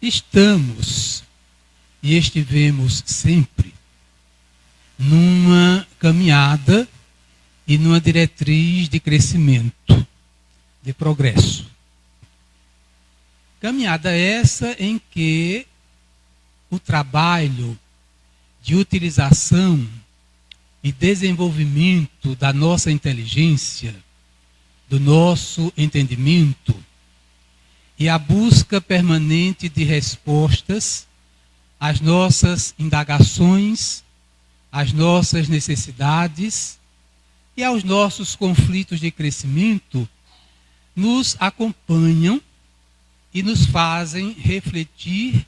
Estamos e estivemos sempre numa caminhada e numa diretriz de crescimento, de progresso. Caminhada essa em que o trabalho de utilização e desenvolvimento da nossa inteligência, do nosso entendimento e a busca permanente de respostas às nossas indagações, às nossas necessidades e aos nossos conflitos de crescimento nos acompanham e nos fazem refletir,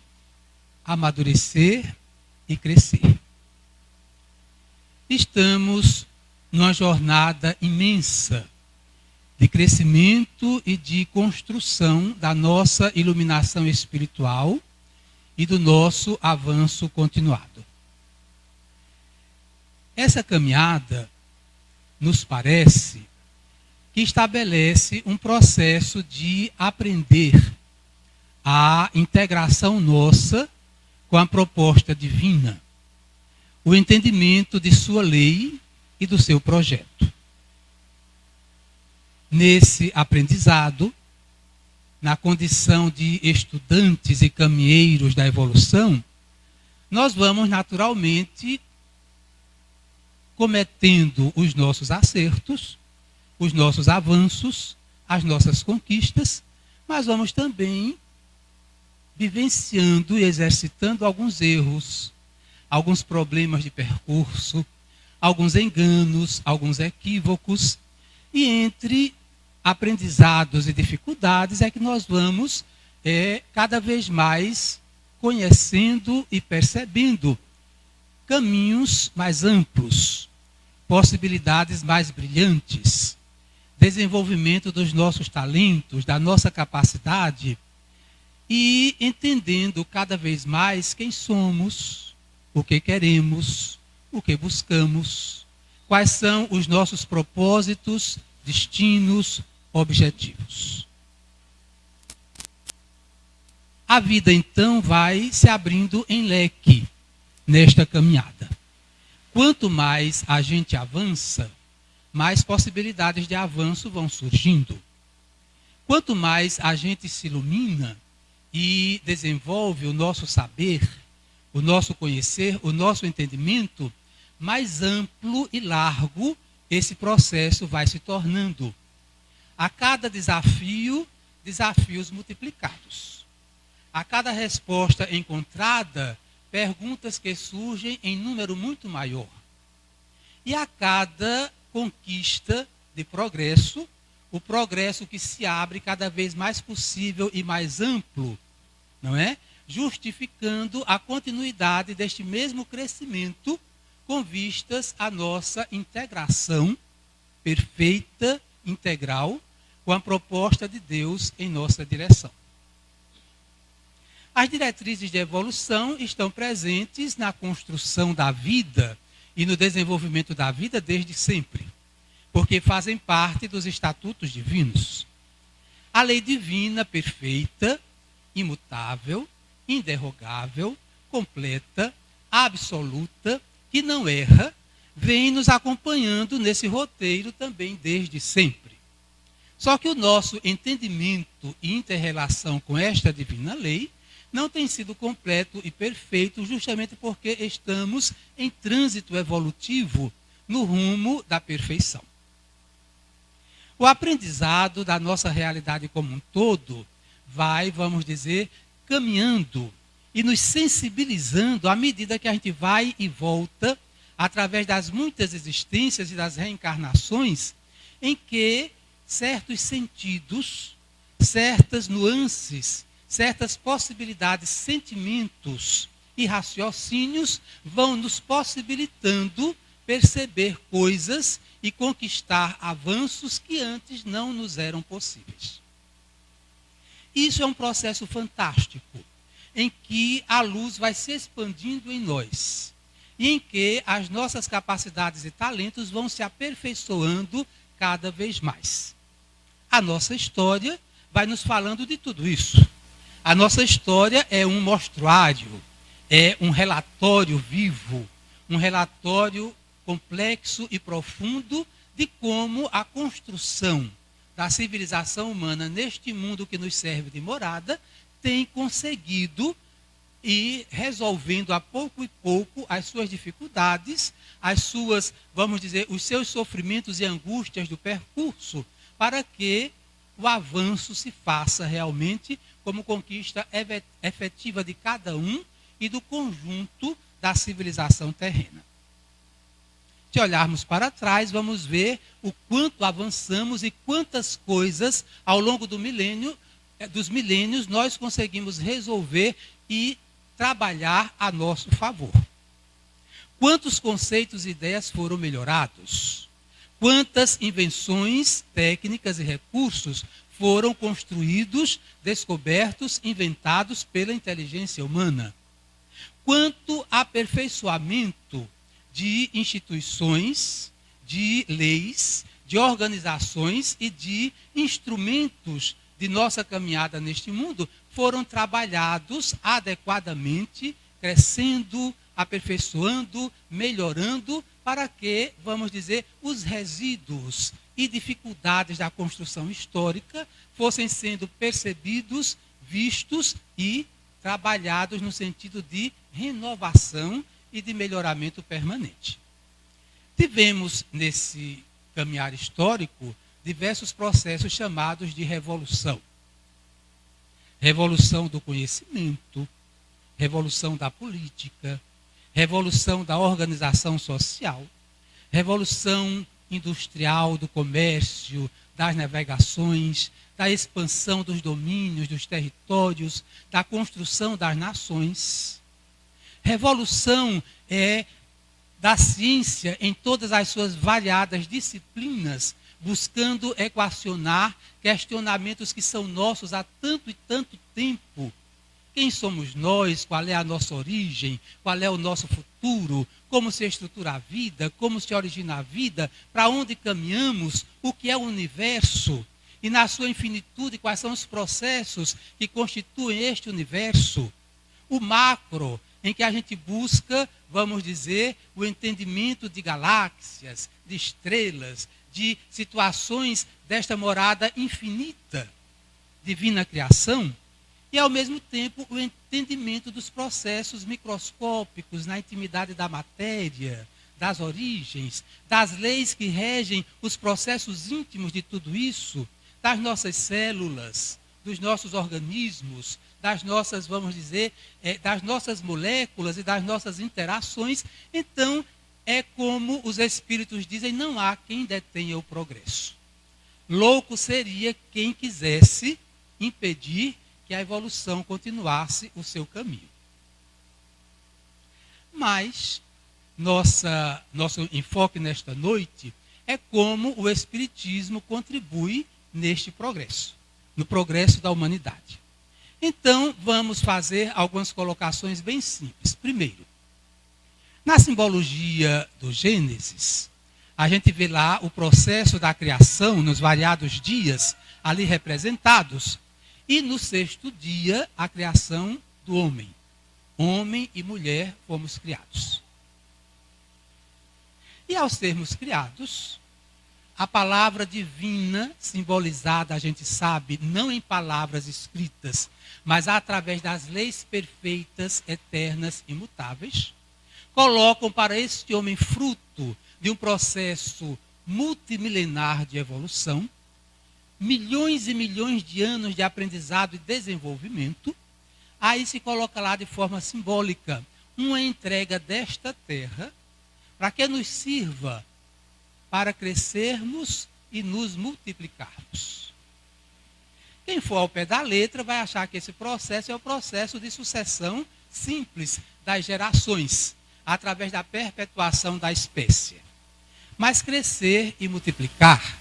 amadurecer e crescer. Estamos numa jornada imensa de crescimento e de construção da nossa iluminação espiritual e do nosso avanço continuado. Essa caminhada nos parece que estabelece um processo de aprender a integração nossa com a proposta divina, o entendimento de sua lei e do seu projeto. Nesse aprendizado, na condição de estudantes e caminheiros da evolução, nós vamos naturalmente cometendo os nossos acertos, os nossos avanços, as nossas conquistas, mas vamos também vivenciando e exercitando alguns erros, alguns problemas de percurso, alguns enganos, alguns equívocos, e entre aprendizados e dificuldades é que nós vamos cada vez mais conhecendo e percebendo caminhos mais amplos, possibilidades mais brilhantes, desenvolvimento dos nossos talentos, da nossa capacidade e entendendo cada vez mais quem somos, o que queremos, o que buscamos, quais são os nossos propósitos, destinos, objetivos. A vida, então, vai se abrindo em leque nesta caminhada. Quanto mais a gente avança, mais possibilidades de avanço vão surgindo. Quanto mais a gente se ilumina e desenvolve o nosso saber, o nosso conhecer, o nosso entendimento, mais amplo e largo esse processo vai se tornando. A cada desafio, desafios multiplicados. A cada resposta encontrada, perguntas que surgem em número muito maior. E a cada conquista de progresso, o progresso que se abre cada vez mais possível e mais amplo, não é? Justificando a continuidade deste mesmo crescimento com vistas à nossa integração perfeita, integral, com a proposta de Deus em nossa direção. As diretrizes de evolução estão presentes na construção da vida e no desenvolvimento da vida desde sempre, porque fazem parte dos estatutos divinos. A lei divina perfeita, imutável, inderrogável, completa, absoluta, que não erra, vem nos acompanhando nesse roteiro também desde sempre. Só que o nosso entendimento e inter-relação com esta divina lei não tem sido completo e perfeito justamente porque estamos em trânsito evolutivo no rumo da perfeição. O aprendizado da nossa realidade como um todo vai, vamos dizer, caminhando e nos sensibilizando à medida que a gente vai e volta através das muitas existências e das reencarnações em que certos sentidos, certas nuances, certas possibilidades, sentimentos e raciocínios vão nos possibilitando perceber coisas e conquistar avanços que antes não nos eram possíveis. Isso é um processo fantástico, em que a luz vai se expandindo em nós e em que as nossas capacidades e talentos vão se aperfeiçoando cada vez mais. A nossa história vai nos falando de tudo isso. A nossa história é um mostruário, é um relatório vivo, um relatório complexo e profundo de como a construção da civilização humana neste mundo que nos serve de morada tem conseguido ir resolvendo a pouco e pouco as suas dificuldades, as suas, vamos dizer, os seus sofrimentos e angústias do percurso, para que o avanço se faça realmente como conquista efetiva de cada um e do conjunto da civilização terrena. Se olharmos para trás, vamos ver o quanto avançamos e quantas coisas ao longo dos milênios nós conseguimos resolver e trabalhar a nosso favor. Quantos conceitos e ideias foram melhorados? Quantas invenções, técnicas e recursos foram construídos, descobertos, inventados pela inteligência humana? Quanto aperfeiçoamento de instituições, de leis, de organizações e de instrumentos de nossa caminhada neste mundo foram trabalhados adequadamente, crescendo, aperfeiçoando, melhorando, para que, vamos dizer, os resíduos e dificuldades da construção histórica fossem sendo percebidos, vistos e trabalhados no sentido de renovação e de melhoramento permanente. Tivemos, nesse caminhar histórico, diversos processos chamados de revolução. Revolução do conhecimento, revolução da política, revolução da organização social, revolução industrial do comércio, das navegações, da expansão dos domínios, dos territórios, da construção das nações. Revolução da ciência em todas as suas variadas disciplinas, buscando equacionar questionamentos que são nossos há tanto e tanto tempo. Quem somos nós? Qual é a nossa origem? Qual é o nosso futuro? Como se estrutura a vida? Como se origina a vida? Para onde caminhamos? O que é o universo? E na sua infinitude, quais são os processos que constituem este universo? O macro, em que a gente busca, vamos dizer, o entendimento de galáxias, de estrelas, de situações desta morada infinita, divina criação, e ao mesmo tempo o entendimento dos processos microscópicos na intimidade da matéria, das origens, das leis que regem os processos íntimos de tudo isso, das nossas células, dos nossos organismos, das nossas, vamos dizer, das nossas moléculas e das nossas interações. Então, é como os espíritos dizem, não há quem detenha o progresso. Louco seria quem quisesse impedir que a evolução continuasse o seu caminho. Mas, nosso enfoque nesta noite é como o Espiritismo contribui neste progresso, no progresso da humanidade. Então, vamos fazer algumas colocações bem simples. Primeiro, na simbologia do Gênesis, a gente vê lá o processo da criação nos variados dias ali representados, e no sexto dia, a criação do homem. Homem e mulher fomos criados. E ao sermos criados, a palavra divina, simbolizada, a gente sabe, não em palavras escritas, mas através das leis perfeitas, eternas, imutáveis, colocam para este homem fruto de um processo multimilenar de evolução, milhões e milhões de anos de aprendizado e desenvolvimento. Aí se coloca lá de forma simbólica uma entrega desta terra para que nos sirva para crescermos e nos multiplicarmos. Quem for ao pé da letra vai achar que esse processo é o processo de sucessão simples das gerações, através da perpetuação da espécie. Mas crescer e multiplicar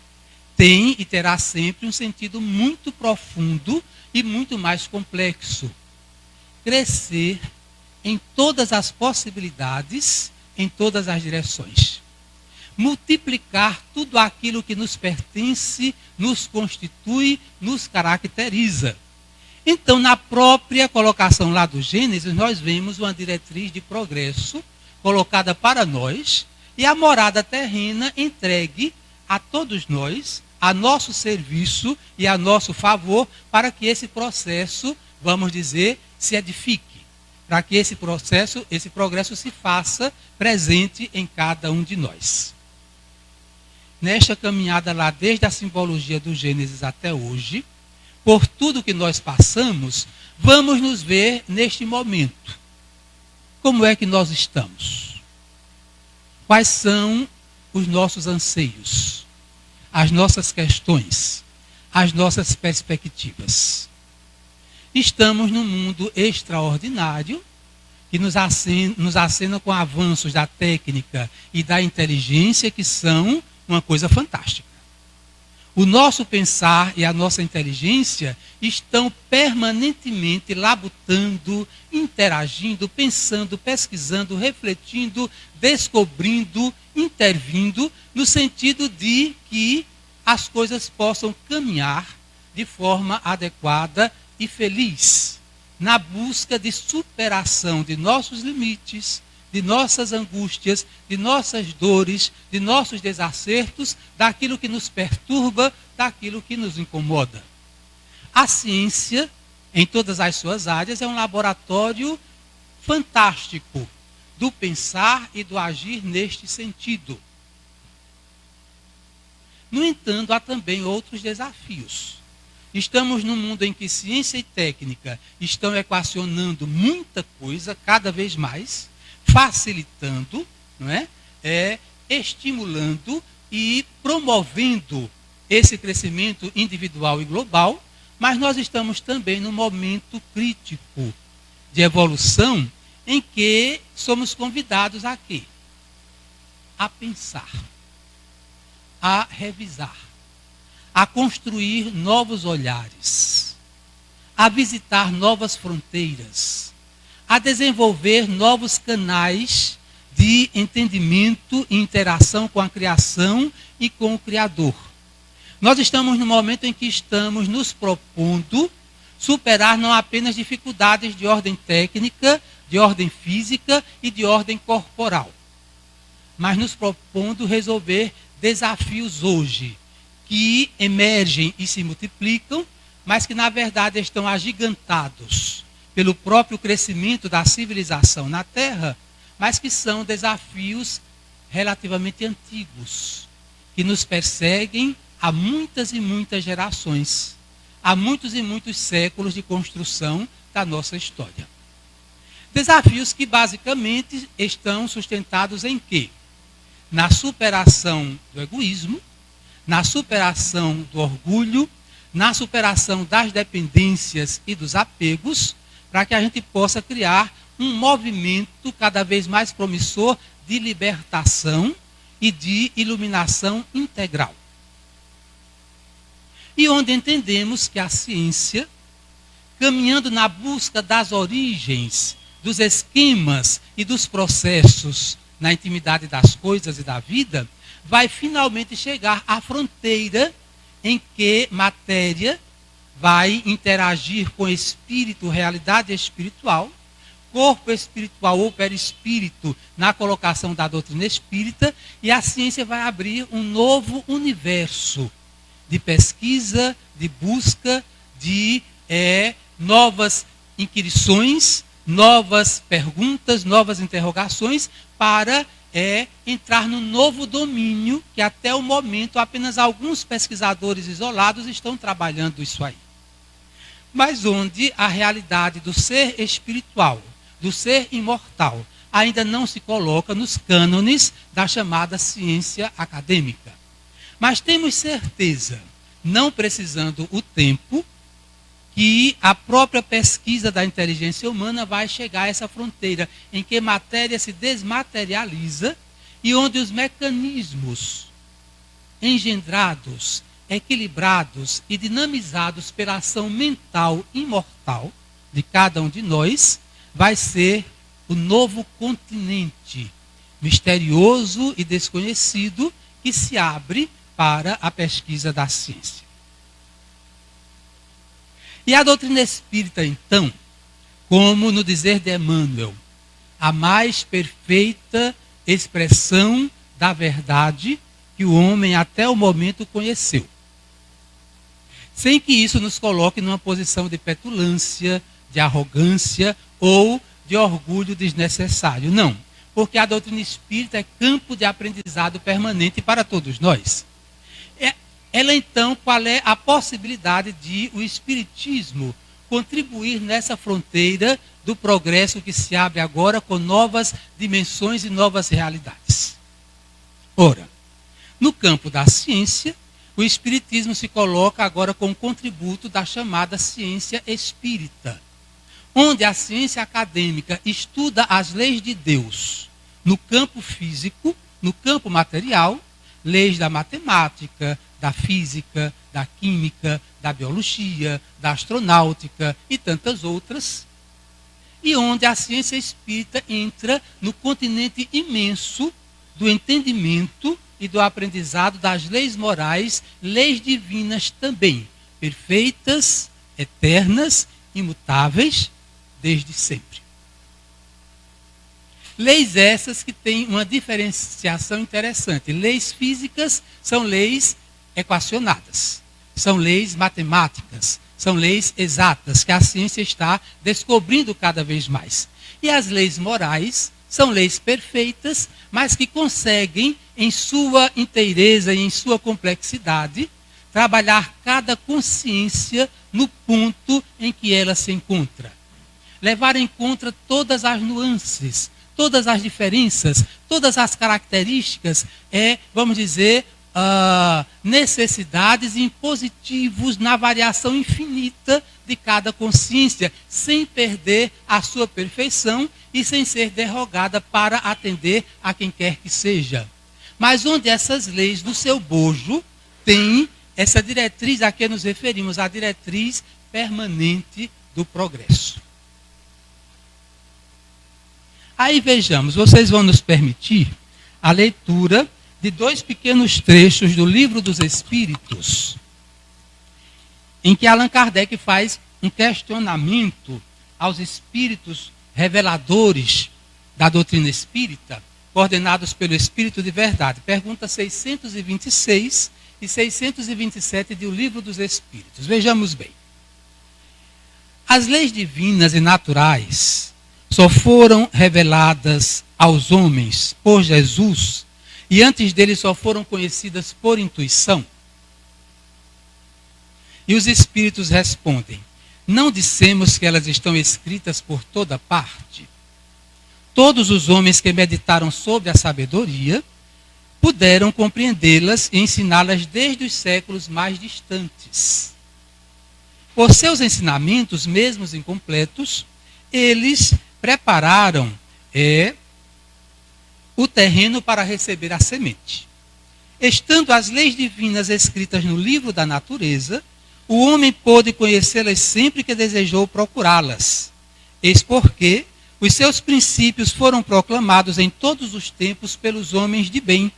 tem e terá sempre um sentido muito profundo e muito mais complexo. Crescer em todas as possibilidades, em todas as direções. Multiplicar tudo aquilo que nos pertence, nos constitui, nos caracteriza. Então, na própria colocação lá do Gênesis, nós vemos uma diretriz de progresso colocada para nós e a morada terrena entregue a todos nós, a nosso serviço e a nosso favor, para que esse processo, vamos dizer, se edifique, para que esse processo, esse progresso se faça presente em cada um de nós. Nesta caminhada lá, desde a simbologia do Gênesis até hoje, por tudo que nós passamos, vamos nos ver neste momento. Como é que nós estamos? Quais são os nossos anseios, as nossas questões, as nossas perspectivas? Estamos num mundo extraordinário que nos acena com avanços da técnica e da inteligência que são uma coisa fantástica. O nosso pensar e a nossa inteligência estão permanentemente labutando, interagindo, pensando, pesquisando, refletindo, descobrindo, intervindo, no sentido de que as coisas possam caminhar de forma adequada e feliz, na busca de superação de nossos limites, de nossas angústias, de nossas dores, de nossos desacertos, daquilo que nos perturba, daquilo que nos incomoda. A ciência, em todas as suas áreas, é um laboratório fantástico do pensar e do agir neste sentido. No entanto, há também outros desafios. Estamos num mundo em que ciência e técnica estão equacionando muita coisa, cada vez mais, facilitando, não é? Estimulando e promovendo esse crescimento individual e global, mas nós estamos também num momento crítico de evolução em que somos convidados a quê? A pensar, a revisar, a construir novos olhares, a visitar novas fronteiras, a desenvolver novos canais de entendimento e interação com a criação e com o Criador. Nós estamos no momento em que estamos nos propondo superar não apenas dificuldades de ordem técnica, de ordem física e de ordem corporal, mas nos propondo resolver desafios hoje que emergem e se multiplicam, mas que na verdade estão agigantados pelo próprio crescimento da civilização na Terra, mas que são desafios relativamente antigos, que nos perseguem há muitas e muitas gerações, há muitos e muitos séculos de construção da nossa história. Desafios que basicamente estão sustentados em quê? Na superação do egoísmo, na superação do orgulho, na superação das dependências e dos apegos, para que a gente possa criar um movimento cada vez mais promissor de libertação e de iluminação integral. E onde entendemos que a ciência, caminhando na busca das origens, dos esquemas e dos processos na intimidade das coisas e da vida, vai finalmente chegar à fronteira em que matéria vai interagir com espírito, realidade espiritual, corpo espiritual ou perispírito na colocação da doutrina espírita, e a ciência vai abrir um novo universo de pesquisa, de busca, de novas inquirições, novas perguntas, novas interrogações, para entrar num novo domínio que até o momento apenas alguns pesquisadores isolados estão trabalhando isso aí. Mas onde a realidade do ser espiritual, do ser imortal, ainda não se coloca nos cânones da chamada ciência acadêmica. Mas temos certeza, não precisando o tempo, que a própria pesquisa da inteligência humana vai chegar a essa fronteira em que matéria se desmaterializa e onde os mecanismos engendrados, equilibrados e dinamizados pela ação mental imortal de cada um de nós, vai ser o novo continente misterioso e desconhecido que se abre para a pesquisa da ciência. E a doutrina espírita, então, como no dizer de Emmanuel, a mais perfeita expressão da verdade que o homem até o momento conheceu. Sem que isso nos coloque numa posição de petulância, de arrogância ou de orgulho desnecessário. Não, porque a doutrina espírita é campo de aprendizado permanente para todos nós. Ela, então, qual é a possibilidade de o espiritismo contribuir nessa fronteira do progresso que se abre agora com novas dimensões e novas realidades? Ora, no campo da ciência, o espiritismo se coloca agora com o contributo da chamada ciência espírita, onde a ciência acadêmica estuda as leis de Deus no campo físico, no campo material, leis da matemática, da física, da química, da biologia, da astronáutica e tantas outras, e onde a ciência espírita entra no continente imenso do entendimento e do aprendizado das leis morais, leis divinas também, perfeitas, eternas, imutáveis, desde sempre. Leis essas que têm uma diferenciação interessante. Leis físicas são leis equacionadas, são leis matemáticas, são leis exatas, que a ciência está descobrindo cada vez mais. E as leis morais são leis perfeitas, mas que conseguem, em sua inteireza e em sua complexidade, trabalhar cada consciência no ponto em que ela se encontra. Levar em conta todas as nuances, todas as diferenças, todas as características, vamos dizer, necessidades e impositivos na variação infinita de cada consciência, sem perder a sua perfeição e sem ser derrogada para atender a quem quer que seja. Mas onde essas leis, no seu bojo, têm essa diretriz a que nos referimos, a diretriz permanente do progresso. Aí vejamos, vocês vão nos permitir a leitura de 2 pequenos trechos do Livro dos Espíritos, em que Allan Kardec faz um questionamento aos espíritos reveladores da doutrina espírita, coordenados pelo Espírito de Verdade. Pergunta 626 e 627 do Livro dos Espíritos. Vejamos bem. As leis divinas e naturais só foram reveladas aos homens por Jesus e antes dele só foram conhecidas por intuição? E os espíritos respondem: não dissemos que elas estão escritas por toda parte? Todos os homens que meditaram sobre a sabedoria puderam compreendê-las e ensiná-las desde os séculos mais distantes. Por seus ensinamentos, mesmo incompletos, eles prepararam o terreno para receber a semente. Estando as leis divinas escritas no livro da natureza, o homem pôde conhecê-las sempre que desejou procurá-las. Eis porque os seus princípios foram proclamados em todos os tempos pelos homens de bem.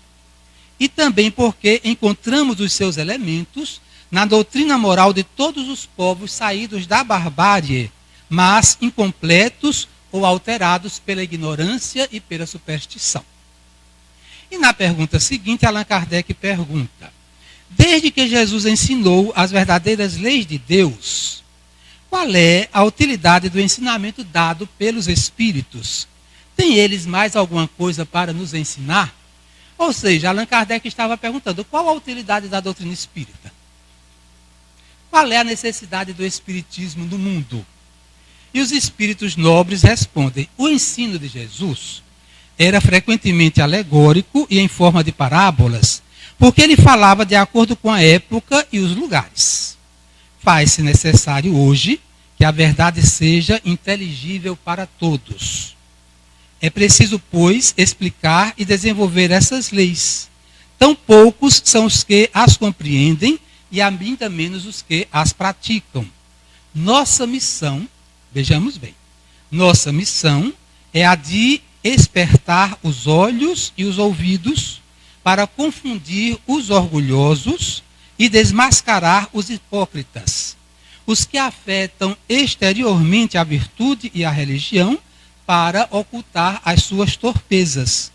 E também porque encontramos os seus elementos na doutrina moral de todos os povos saídos da barbárie, mas incompletos ou alterados pela ignorância e pela superstição. E na pergunta seguinte, Allan Kardec pergunta: desde que Jesus ensinou as verdadeiras leis de Deus, qual é a utilidade do ensinamento dado pelos Espíritos? Tem eles mais alguma coisa para nos ensinar? Ou seja, Allan Kardec estava perguntando: qual a utilidade da doutrina espírita? Qual é a necessidade do Espiritismo no mundo? E os espíritos nobres respondem: o ensino de Jesus era frequentemente alegórico e em forma de parábolas, porque ele falava de acordo com a época e os lugares. Faz-se necessário hoje que a verdade seja inteligível para todos. É preciso, pois, explicar e desenvolver essas leis. Tão poucos são os que as compreendem e ainda menos os que as praticam. Nossa missão, vejamos bem, nossa missão é a de espertar os olhos e os ouvidos para confundir os orgulhosos e desmascarar os hipócritas. os que afetam exteriormente a virtude e a religião para ocultar as suas torpezas.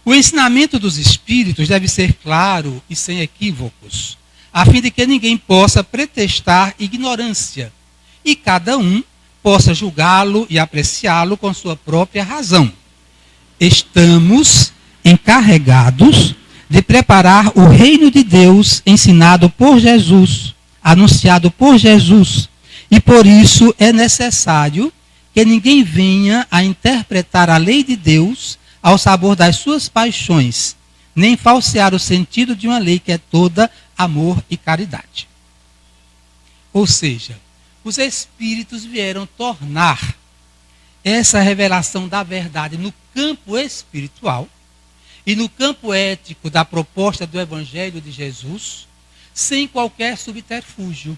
O ensinamento dos espíritos deve ser claro e sem equívocos, a fim de que ninguém possa pretextar ignorância e cada um possa julgá-lo e apreciá-lo com sua própria razão. Estamos encarregados de preparar o reino de Deus ensinado por Jesus, anunciado por Jesus, e por isso é necessário que ninguém venha a interpretar a lei de Deus ao sabor das suas paixões, nem falsear o sentido de uma lei que é toda amor e caridade. Ou seja, os Espíritos vieram tornar essa revelação da verdade no campo espiritual e no campo ético da proposta do Evangelho de Jesus, sem qualquer subterfúgio,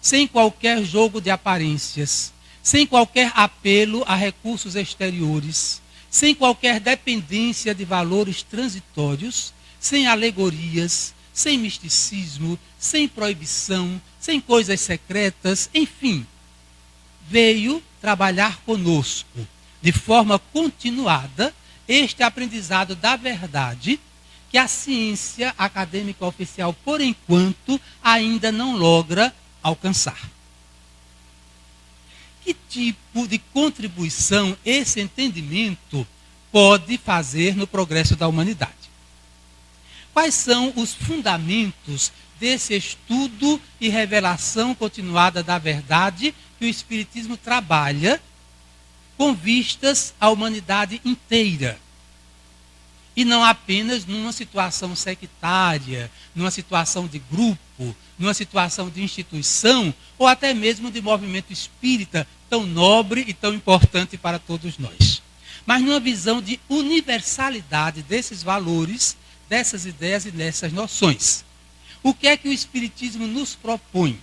sem qualquer jogo de aparências, sem qualquer apelo a recursos exteriores, sem qualquer dependência de valores transitórios, sem alegorias, sem misticismo, sem proibição, sem coisas secretas, enfim, veio trabalhar conosco de forma continuada este aprendizado da verdade que a ciência acadêmica oficial, por enquanto, ainda não logra alcançar. Que tipo de contribuição esse entendimento pode fazer no progresso da humanidade? Quais são os fundamentos desse estudo e revelação continuada da verdade que o Espiritismo trabalha com vistas à humanidade inteira? E não apenas numa situação sectária, numa situação de grupo, numa situação de instituição, ou até mesmo de movimento espírita tão nobre e tão importante para todos nós. Mas numa visão de universalidade desses valores, dessas ideias e dessas noções. O que é que o Espiritismo nos propõe?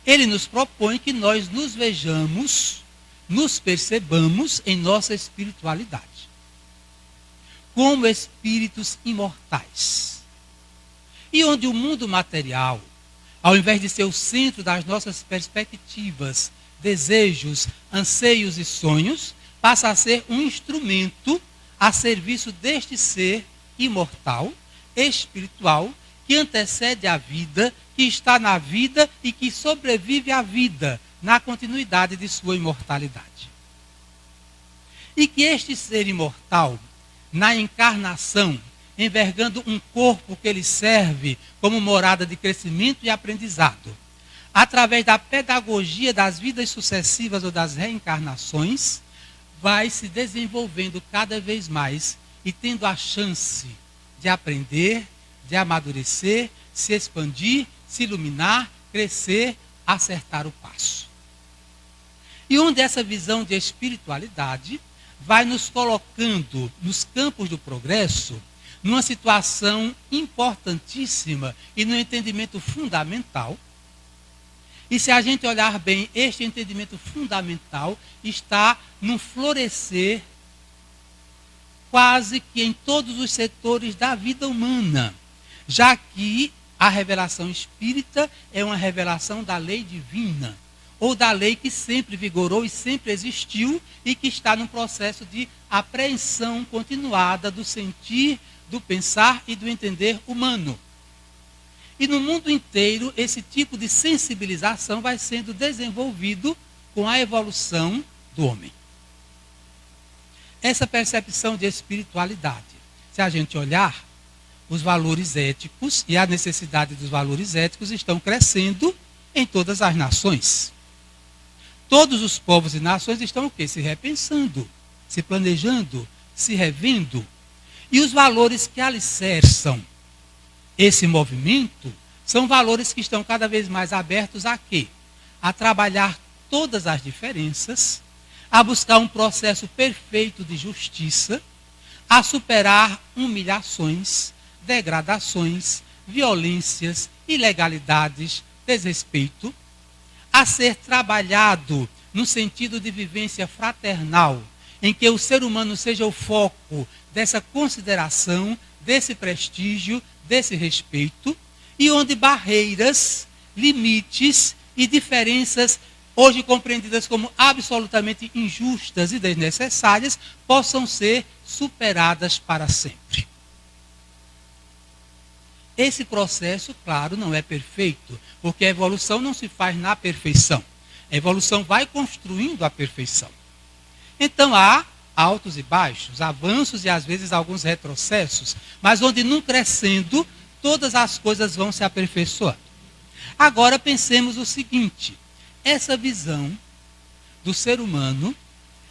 Ele nos propõe que nós nos vejamos, nos percebamos em nossa espiritualidade como espíritos imortais. E onde o mundo material, ao invés de ser o centro das nossas perspectivas, desejos, anseios e sonhos, passa a ser um instrumento a serviço deste ser imortal, espiritual, que antecede a vida, que está na vida e que sobrevive à vida, na continuidade de sua imortalidade. E que este ser imortal, na encarnação, envergando um corpo que lhe serve como morada de crescimento e aprendizado, através da pedagogia das vidas sucessivas ou das reencarnações, vai se desenvolvendo cada vez mais e tendo a chance de aprender, de amadurecer, se expandir, se iluminar, crescer, acertar o passo. E onde essa visão de espiritualidade vai nos colocando nos campos do progresso, numa situação importantíssima e no entendimento fundamental. E se a gente olhar bem, este entendimento fundamental está num florescer quase que em todos os setores da vida humana, já que a revelação espírita é uma revelação da lei divina, ou da lei que sempre vigorou e sempre existiu e que está num processo de apreensão continuada do sentir, do pensar e do entender humano. E no mundo inteiro, esse tipo de sensibilização vai sendo desenvolvido com a evolução do homem. Essa percepção de espiritualidade, se a gente olhar, os valores éticos e a necessidade dos valores éticos estão crescendo em todas as nações. Todos os povos e nações estão o quê? Se repensando, se planejando, se revendo. E os valores que alicerçam esse movimento são valores que estão cada vez mais abertos a quê? A trabalhar todas as diferenças, a buscar um processo perfeito de justiça, a superar humilhações, degradações, violências, ilegalidades, desrespeito, a ser trabalhado no sentido de vivência fraternal, em que o ser humano seja o foco dessa consideração, desse prestígio, desse respeito, e onde barreiras, limites e diferenças hoje compreendidas como absolutamente injustas e desnecessárias possam ser superadas para sempre. Esse processo, claro, não é perfeito, porque a evolução não se faz na perfeição. A evolução vai construindo a perfeição. Então há altos e baixos, avanços e às vezes alguns retrocessos, mas onde num crescendo, todas as coisas vão se aperfeiçoando. Agora pensemos o seguinte, essa visão do ser humano,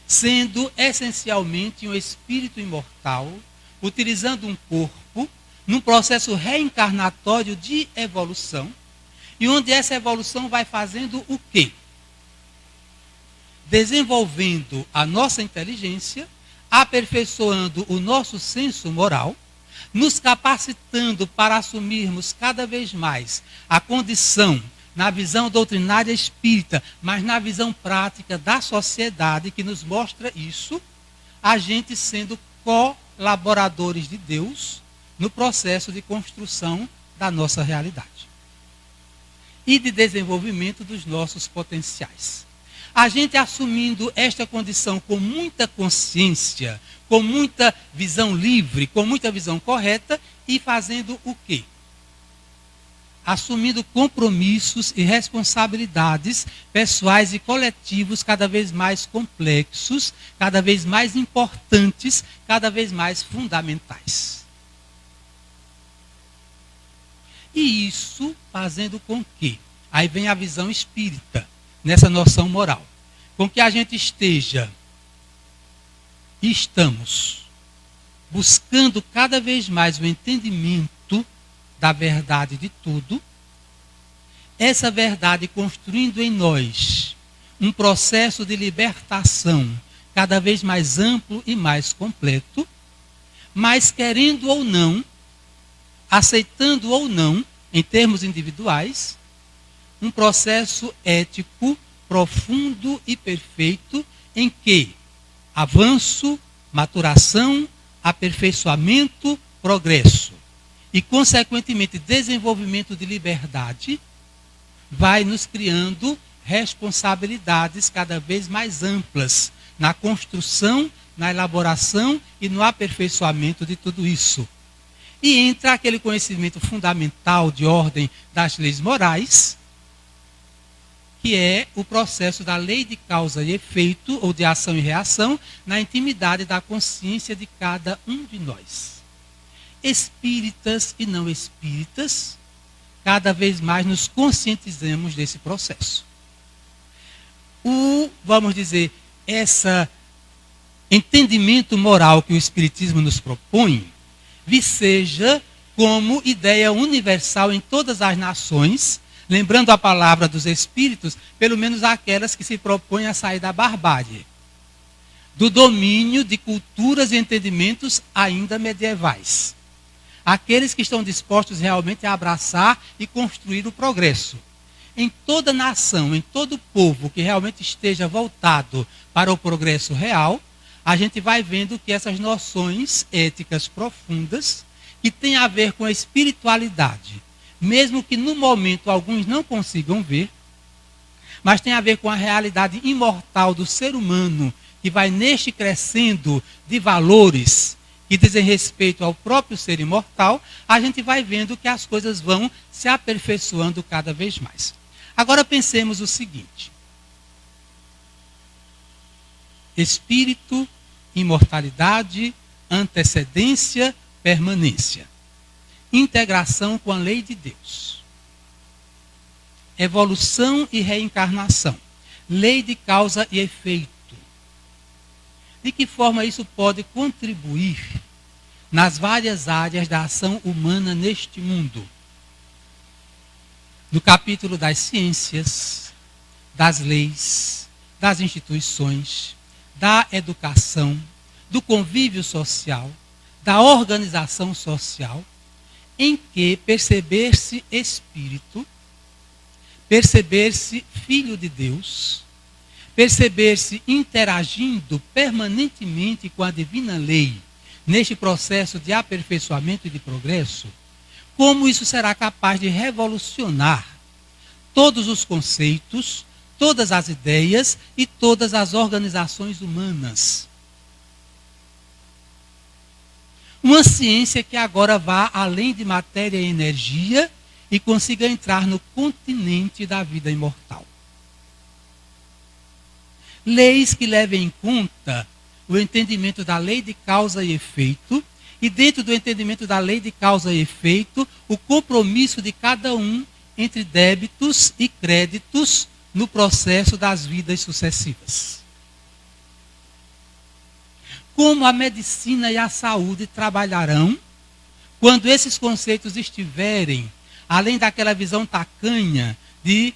sendo essencialmente um espírito imortal, utilizando um corpo, num processo reencarnatório de evolução, e onde essa evolução vai fazendo o quê? Desenvolvendo a nossa inteligência, aperfeiçoando o nosso senso moral, nos capacitando para assumirmos cada vez mais a condição, na visão doutrinária espírita, mas na visão prática da sociedade que nos mostra isso, a gente sendo colaboradores de Deus no processo de construção da nossa realidade e de desenvolvimento dos nossos potenciais. A gente assumindo esta condição com muita consciência, com muita visão livre, com muita visão correta e fazendo o quê? Assumindo compromissos e responsabilidades pessoais e coletivos cada vez mais complexos, cada vez mais importantes, cada vez mais fundamentais. E isso fazendo com que, aí vem a visão espírita, nessa noção moral, com que a gente esteja e estamos buscando cada vez mais o entendimento da verdade de tudo, essa verdade construindo em nós um processo de libertação cada vez mais amplo e mais completo, mas querendo ou não, aceitando ou não, em termos individuais, um processo ético profundo e perfeito em que avanço, maturação, aperfeiçoamento, progresso e, consequentemente, desenvolvimento de liberdade vai nos criando responsabilidades cada vez mais amplas na construção, na elaboração e no aperfeiçoamento de tudo isso. E entra aquele conhecimento fundamental de ordem das leis morais, que é o processo da lei de causa e efeito, ou de ação e reação, na intimidade da consciência de cada um de nós. Espíritas e não espíritas, cada vez mais nos conscientizamos desse processo. Vamos dizer, esse entendimento moral que o Espiritismo nos propõe, viceja como ideia universal em todas as nações, lembrando a palavra dos espíritos, pelo menos aquelas que se propõem a sair da barbárie, do domínio de culturas e entendimentos ainda medievais. Aqueles que estão dispostos realmente a abraçar e construir o progresso. Em toda nação, em todo povo que realmente esteja voltado para o progresso real, a gente vai vendo que essas noções éticas profundas, que têm a ver com a espiritualidade, mesmo que no momento alguns não consigam ver, mas tem a ver com a realidade imortal do ser humano, que vai neste crescendo de valores que dizem respeito ao próprio ser imortal, a gente vai vendo que as coisas vão se aperfeiçoando cada vez mais. Agora pensemos o seguinte: espírito, imortalidade, antecedência, permanência. Integração com a lei de Deus. Evolução e reencarnação. Lei de causa e efeito. De que forma isso pode contribuir nas várias áreas da ação humana neste mundo? No capítulo das ciências, das leis, das instituições, da educação, do convívio social, da organização social, em que perceber-se espírito, perceber-se filho de Deus, perceber-se interagindo permanentemente com a divina lei, neste processo de aperfeiçoamento e de progresso, como isso será capaz de revolucionar todos os conceitos, todas as ideias e todas as organizações humanas. Uma ciência que agora vá além de matéria e energia e consiga entrar no continente da vida imortal. Leis que levem em conta o entendimento da lei de causa e efeito, e dentro do entendimento da lei de causa e efeito, o compromisso de cada um entre débitos e créditos no processo das vidas sucessivas. Como a medicina e a saúde trabalharão quando esses conceitos estiverem, além daquela visão tacanha de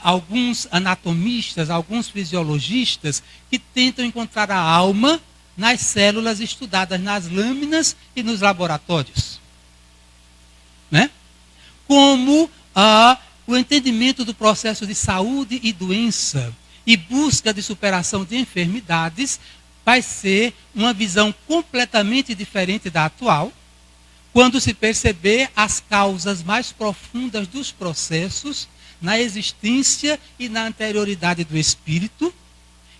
alguns anatomistas, alguns fisiologistas que tentam encontrar a alma nas células estudadas nas lâminas e nos laboratórios. Né? Como o entendimento do processo de saúde e doença e busca de superação de enfermidades vai ser uma visão completamente diferente da atual, quando se perceber as causas mais profundas dos processos na existência e na anterioridade do espírito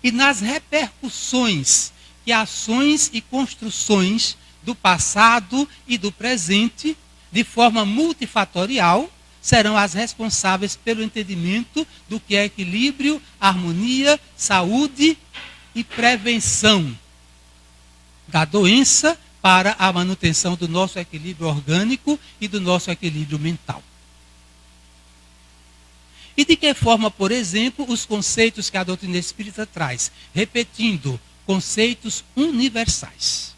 e nas repercussões que ações e construções do passado e do presente, de forma multifatorial, serão as responsáveis pelo entendimento do que é equilíbrio, harmonia, saúde e prevenção da doença para a manutenção do nosso equilíbrio orgânico e do nosso equilíbrio mental. E de que forma, por exemplo, os conceitos que a doutrina espírita traz, repetindo, conceitos universais.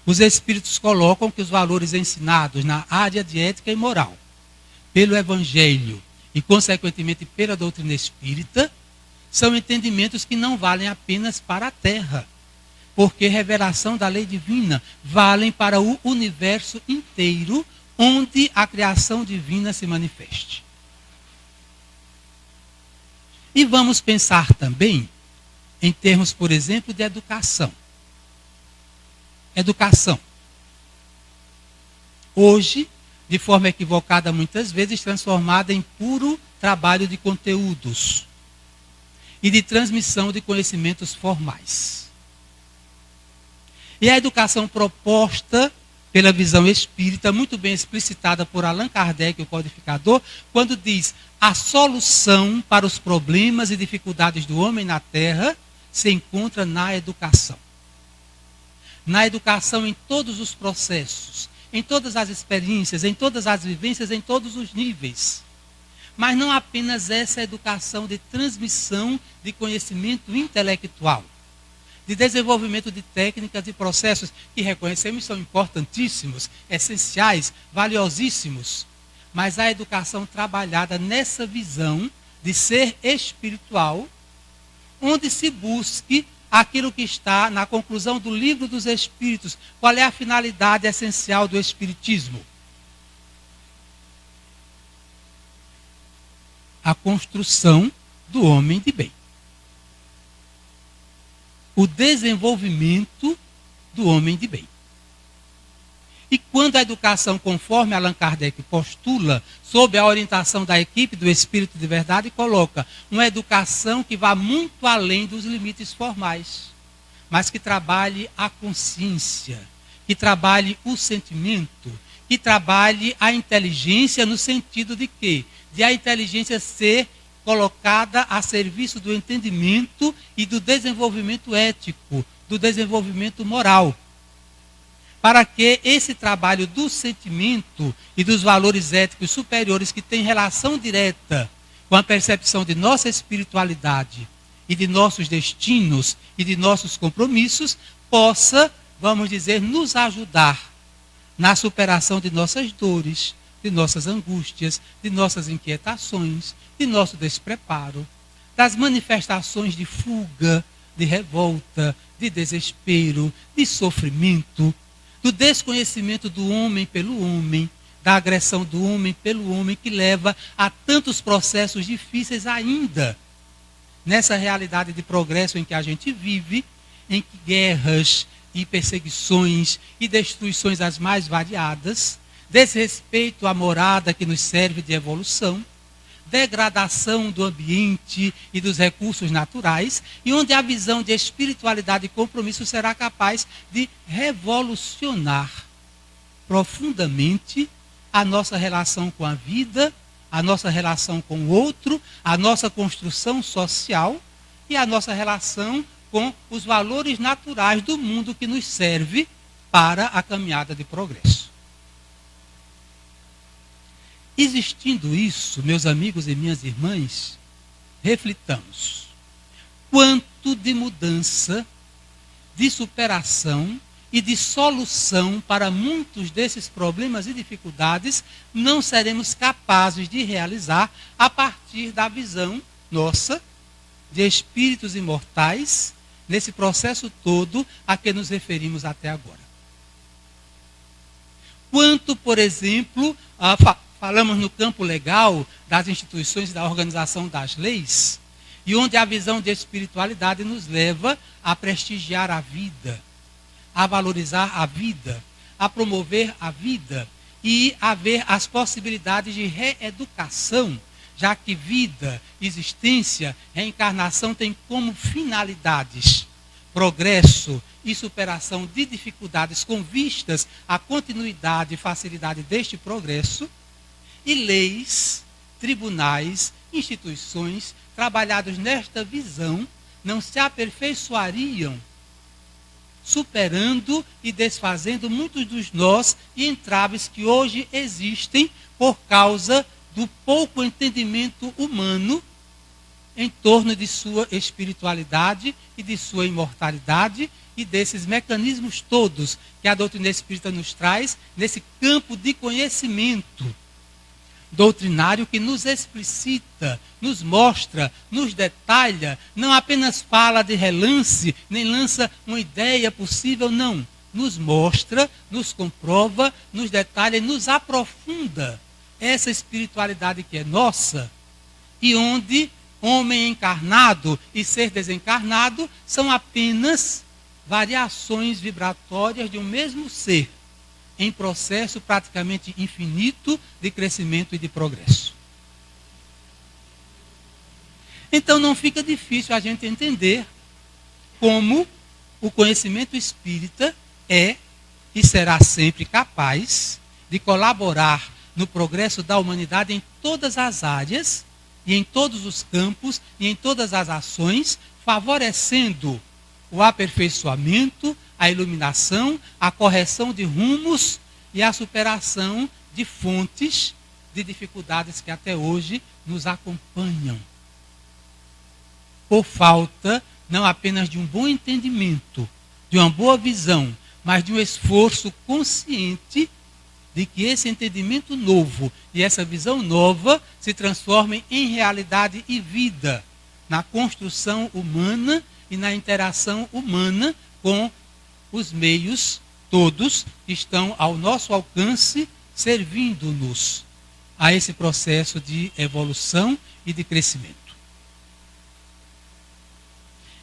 Os espíritos colocam que os valores ensinados na área de ética e moral, pelo Evangelho e, consequentemente, pela doutrina espírita, são entendimentos que não valem apenas para a Terra, porque revelação da lei divina valem para o universo inteiro, onde a criação divina se manifeste. E vamos pensar também em termos, por exemplo, de educação. Educação. Hoje, de forma equivocada muitas vezes, transformada em puro trabalho de conteúdos e de transmissão de conhecimentos formais. E a educação proposta pela visão espírita, muito bem explicitada por Allan Kardec, o codificador, quando diz: a solução para os problemas e dificuldades do homem na Terra se encontra na educação. Na educação em todos os processos, em todas as experiências, em todas as vivências, em todos os níveis. Mas não apenas essa educação de transmissão de conhecimento intelectual, de desenvolvimento de técnicas e processos que reconhecemos são importantíssimos, essenciais, valiosíssimos, mas a educação trabalhada nessa visão de ser espiritual, onde se busque aquilo que está na conclusão do Livro dos Espíritos. Qual é a finalidade essencial do Espiritismo? A construção do homem de bem. O desenvolvimento do homem de bem. E quando a educação, conforme Allan Kardec postula, sob a orientação da equipe do Espírito de Verdade, coloca uma educação que vá muito além dos limites formais, mas que trabalhe a consciência, que trabalhe o sentimento, que trabalhe a inteligência no sentido de quê? De a inteligência ser colocada a serviço do entendimento e do desenvolvimento ético, do desenvolvimento moral. Para que esse trabalho do sentimento e dos valores éticos superiores que tem relação direta com a percepção de nossa espiritualidade e de nossos destinos e de nossos compromissos, possa, vamos dizer, nos ajudar na superação de nossas dores, de nossas angústias, de nossas inquietações, de nosso despreparo, das manifestações de fuga, de revolta, de desespero, de sofrimento, do desconhecimento do homem pelo homem, da agressão do homem pelo homem, que leva a tantos processos difíceis ainda, nessa realidade de progresso em que a gente vive, em que guerras e perseguições e destruições as mais variadas, desrespeito à morada que nos serve de evolução, degradação do ambiente e dos recursos naturais, e onde a visão de espiritualidade e compromisso será capaz de revolucionar profundamente a nossa relação com a vida, a nossa relação com o outro, a nossa construção social e a nossa relação com os valores naturais do mundo que nos serve para a caminhada de progresso. Existindo isso, meus amigos e minhas irmãs, reflitamos. Quanto de mudança, de superação e de solução para muitos desses problemas e dificuldades não seremos capazes de realizar a partir da visão nossa de espíritos imortais nesse processo todo a que nos referimos até agora. Quanto, por exemplo, falamos no campo legal das instituições e da organização das leis, e onde a visão de espiritualidade nos leva a prestigiar a vida, a valorizar a vida, a promover a vida e a ver as possibilidades de reeducação, já que vida, existência, reencarnação têm como finalidades progresso e superação de dificuldades com vistas à continuidade e facilidade deste progresso, e leis, tribunais, instituições trabalhados nesta visão não se aperfeiçoariam, superando e desfazendo muitos dos nós e entraves que hoje existem por causa do pouco entendimento humano em torno de sua espiritualidade e de sua imortalidade e desses mecanismos todos que a doutrina espírita nos traz nesse campo de conhecimento doutrinário que nos explicita, nos mostra, nos detalha, não apenas fala de relance, nem lança uma ideia possível, não. Nos mostra, nos comprova, nos detalha e nos aprofunda essa espiritualidade que é nossa e onde homem encarnado e ser desencarnado são apenas variações vibratórias de um mesmo ser, em processo praticamente infinito de crescimento e de progresso. Então não fica difícil a gente entender como o conhecimento espírita é e será sempre capaz de colaborar no progresso da humanidade em todas as áreas e em todos os campos e em todas as ações, favorecendo o aperfeiçoamento, a iluminação, a correção de rumos e a superação de fontes de dificuldades que até hoje nos acompanham. Por falta não apenas de um bom entendimento, de uma boa visão, mas de um esforço consciente de que esse entendimento novo e essa visão nova se transformem em realidade e vida na construção humana e na interação humana com os meios todos que estão ao nosso alcance, servindo-nos a esse processo de evolução e de crescimento.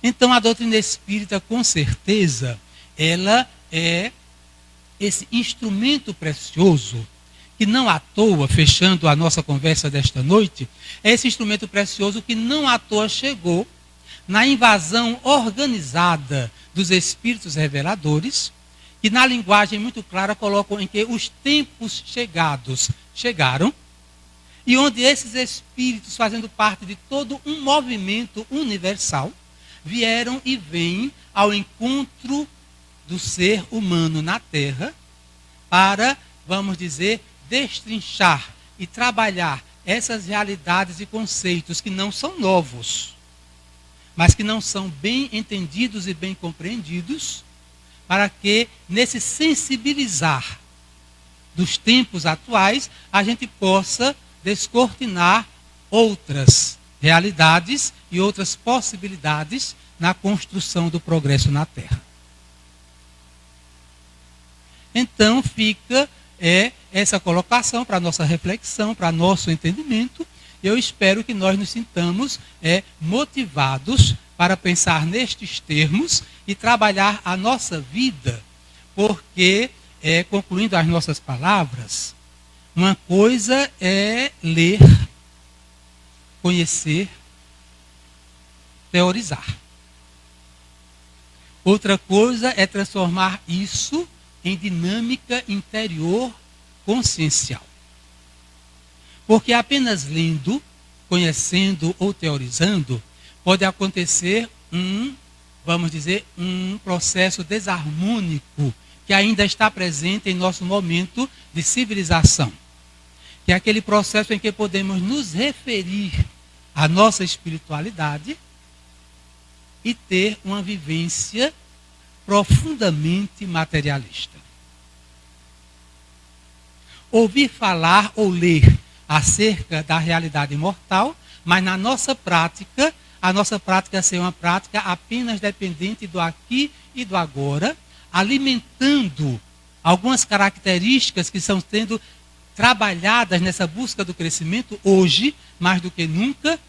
Então, a doutrina espírita, com certeza, ela é esse instrumento precioso, que não à toa, fechando a nossa conversa desta noite, é esse instrumento precioso que não à toa chegou na invasão organizada dos espíritos reveladores, que na linguagem muito clara colocam em que os tempos chegaram, e onde esses espíritos, fazendo parte de todo um movimento universal, vieram e vêm ao encontro do ser humano na Terra para, vamos dizer, destrinchar e trabalhar essas realidades e conceitos que não são novos, mas que não são bem entendidos e bem compreendidos, para que, nesse sensibilizar dos tempos atuais, a gente possa descortinar outras realidades e outras possibilidades na construção do progresso na Terra. Então fica essa colocação para a nossa reflexão, para nosso entendimento. Eu espero que nós nos sintamos motivados para pensar nestes termos e trabalhar a nossa vida, porque, concluindo as nossas palavras, uma coisa é ler conhecer, teorizar. Outra coisa é transformar isso em dinâmica interior consciencial. Porque apenas lendo, conhecendo ou teorizando, pode acontecer vamos dizer, um processo desarmônico que ainda está presente em nosso momento de civilização. Que é aquele processo em que podemos nos referir à nossa espiritualidade e ter uma vivência profundamente materialista. Ouvir falar ou ler acerca da realidade mortal, mas na nossa prática, a nossa prática ser uma prática apenas dependente do aqui e do agora, alimentando algumas características que estão sendo trabalhadas nessa busca do crescimento hoje, mais do que nunca,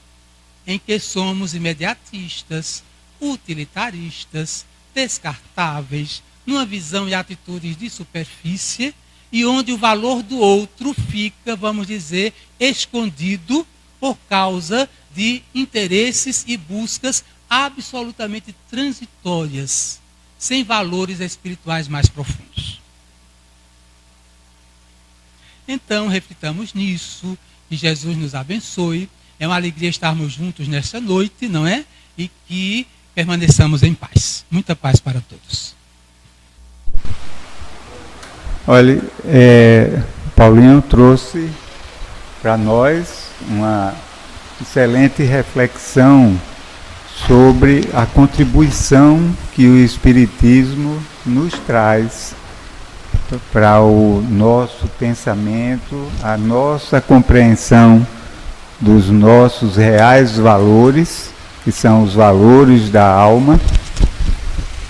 em que somos imediatistas, utilitaristas, descartáveis, numa visão e atitudes de superfície, e onde o valor do outro fica, vamos dizer, escondido por causa de interesses e buscas absolutamente transitórias, sem valores espirituais mais profundos. Então, reflitamos nisso, que Jesus nos abençoe. É uma alegria estarmos juntos nesta noite, não é? E que permaneçamos em paz. Muita paz para todos. Olha, Paulinho trouxe para nós uma excelente reflexão sobre a contribuição que o Espiritismo nos traz para o nosso pensamento, a nossa compreensão dos nossos reais valores, que são os valores da alma,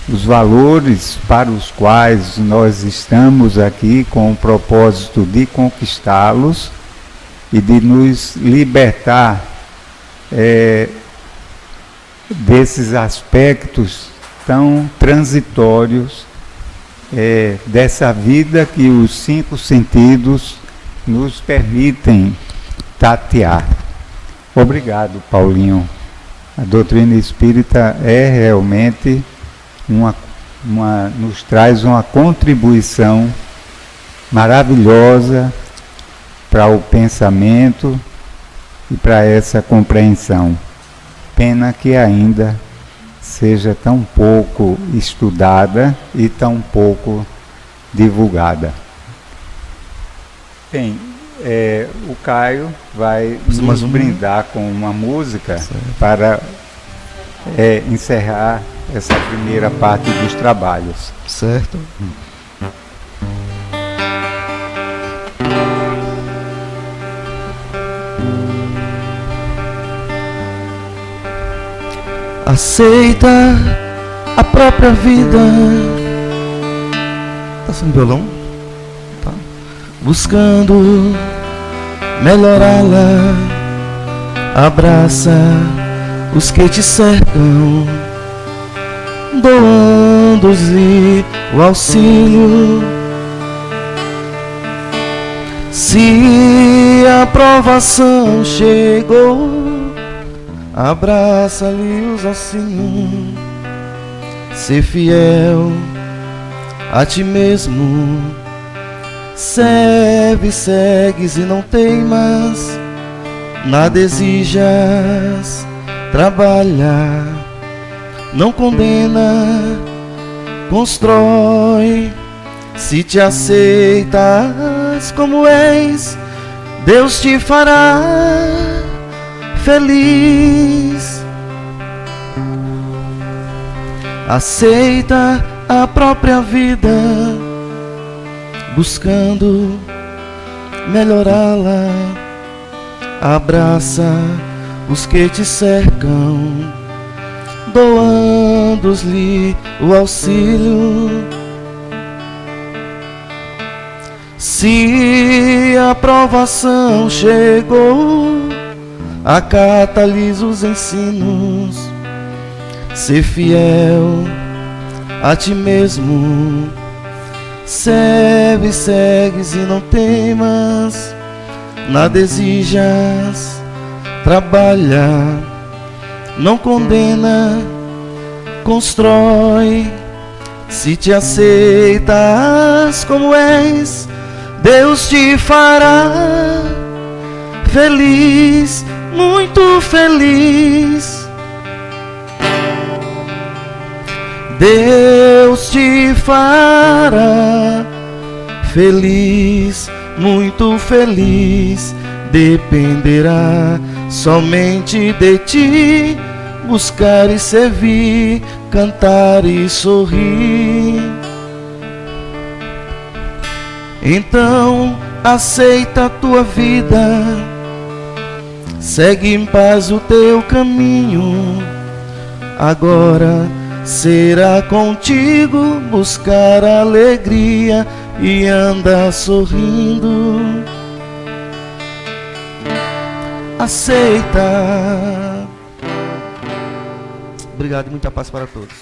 os valores para os quais nós estamos aqui com o propósito de conquistá-los e de nos libertar desses aspectos tão transitórios dessa vida que os 5 sentidos nos permitem tatear. Obrigado, Paulinho. A doutrina espírita é realmente nos traz uma contribuição maravilhosa para o pensamento e para essa compreensão. Pena que ainda seja tão pouco estudada e tão pouco divulgada. Bem, o Caio vai nos brindar com uma música para encerrar essa primeira parte dos trabalhos. Certo. Aceita a própria vida. Tá sem violão? Tá. Buscando melhorá-la. Abraça os que te cercam, doando-lhe o auxílio. Se a provação chegou, abraça-lhe os ossinhos. Ser fiel a ti mesmo. Serve, segues e não teimas. Nada exijas. Trabalha, não condena. Constrói. Se te aceitas como és, Deus te fará feliz. Aceita a própria vida, buscando melhorá-la. Abraça os que te cercam, doando-lhe o auxílio. Se a provação chegou, acata-lhe os ensinos. Ser fiel a ti mesmo. Serve, segues e não temas. Nada exijas. trabalha, não condena, constrói. Se te aceitas como és, Deus te fará feliz, muito feliz. Deus te fará feliz, muito feliz. Dependerá somente de ti, buscar e servir, cantar e sorrir. Então aceita a tua vida, segue em paz o teu caminho. Agora será contigo buscar alegria e andar sorrindo. Aceita. Obrigado e muita paz para todos.